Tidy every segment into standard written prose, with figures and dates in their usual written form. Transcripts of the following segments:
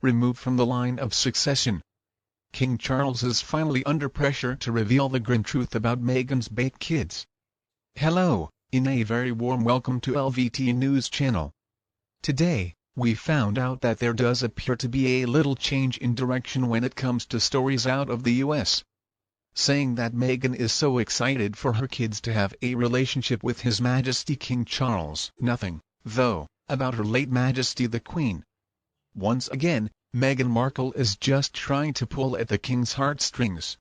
removed from the line of succession. King Charles is finally under pressure to reveal the grim truth about Meghan's bait kids. Hello, and a very warm welcome to LVT News Channel. Today, we found out that there does appear to be a little change in direction when it comes to stories out of the US. Saying that Meghan is so excited for her kids to have a relationship with His Majesty King Charles. Nothing, though, about Her late Majesty the Queen. Once again, Meghan Markle is just trying to pull at the King's heartstrings.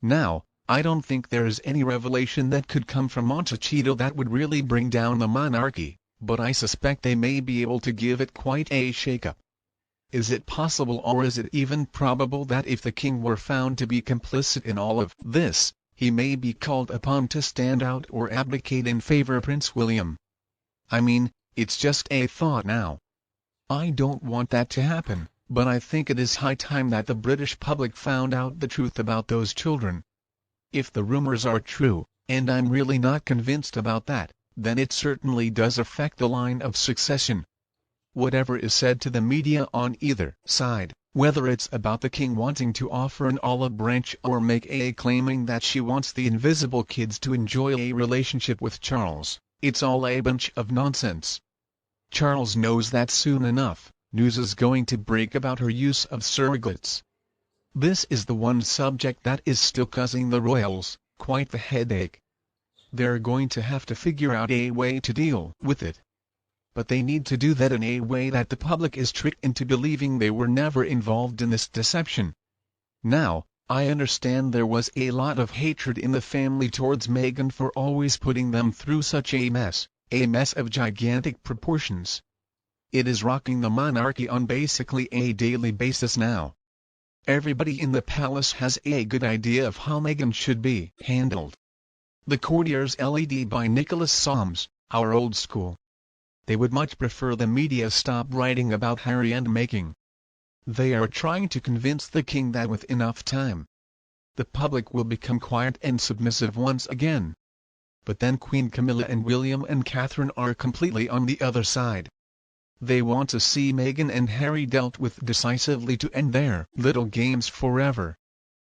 Now, I don't think there is any revelation that could come from Montecito that would really bring down the monarchy, but I suspect they may be able to give it quite a shake-up. Is it possible, or is it even probable, that if the King were found to be complicit in all of this, he may be called upon to stand out or abdicate in favor of Prince William? I mean, it's just a thought now. I don't want that to happen, but I think it is high time that the British public found out the truth about those children. If the rumors are true, and I'm really not convinced about that, then it certainly does affect the line of succession. Whatever is said to the media on either side, whether it's about the King wanting to offer an olive branch or make a claiming that she wants the invisible kids to enjoy a relationship with Charles, it's all a bunch of nonsense. Charles knows that soon enough, news is going to break about her use of surrogates. This is the one subject that is still causing the royals quite the headache. They're going to have to figure out a way to deal with it. But they need to do that in a way that the public is tricked into believing they were never involved in this deception. Now, I understand there was a lot of hatred in the family towards Meghan for always putting them through such a mess of gigantic proportions. It is rocking the monarchy on basically a daily basis now. Everybody in the palace has a good idea of how Meghan should be handled. The Courtier's LED by Nicholas Soames, our old school. They would much prefer the media stop writing about Harry and Meghan. They are trying to convince the King that with enough time, the public will become quiet and submissive once again. But then Queen Camilla and William and Catherine are completely on the other side. They want to see Meghan and Harry dealt with decisively to end their little games forever.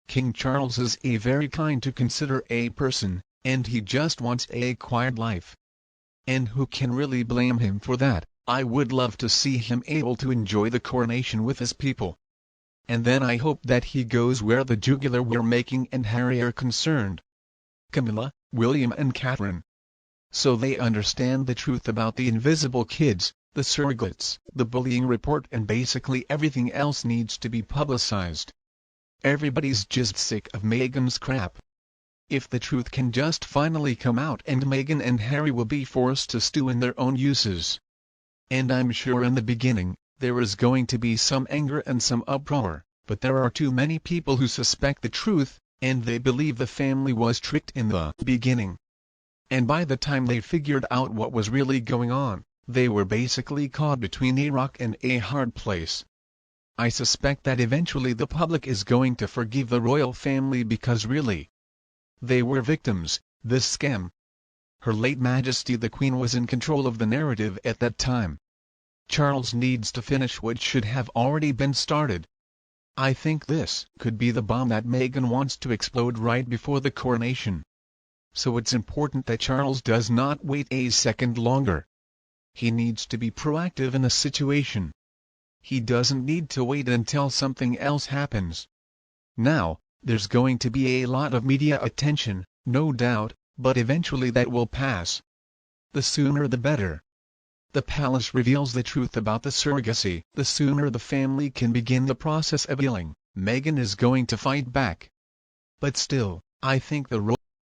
King Charles is a very kind to consider a person, and he just wants a quiet life. And who can really blame him for that? I would love to see him able to enjoy the coronation with his people. And then I hope that he goes where the jugular where Meghan and Harry are concerned. Camilla, William and Catherine. So they understand the truth about the invisible kids, the surrogates, the bullying report, and basically everything else needs to be publicized. Everybody's just sick of Meghan's crap. If the truth can just finally come out, and Meghan and Harry will be forced to stew in their own uses. And I'm sure in the beginning, there is going to be some anger and some uproar, but there are too many people who suspect the truth, and they believe the family was tricked in the beginning. And by the time they figured out what was really going on, they were basically caught between a rock and a hard place. I suspect that eventually the public is going to forgive the royal family because really, they were victims. This scam. Her late Majesty the Queen was in control of the narrative at that time. Charles needs to finish what should have already been started. I think this could be the bomb that Meghan wants to explode right before the coronation. So it's important that Charles does not wait a second longer. He needs to be proactive in the situation. He doesn't need to wait until something else happens. Now, there's going to be a lot of media attention, no doubt, but eventually that will pass. The sooner the better. The palace reveals the truth about the surrogacy, the sooner the family can begin the process of healing. Meghan is going to fight back. But still, I think the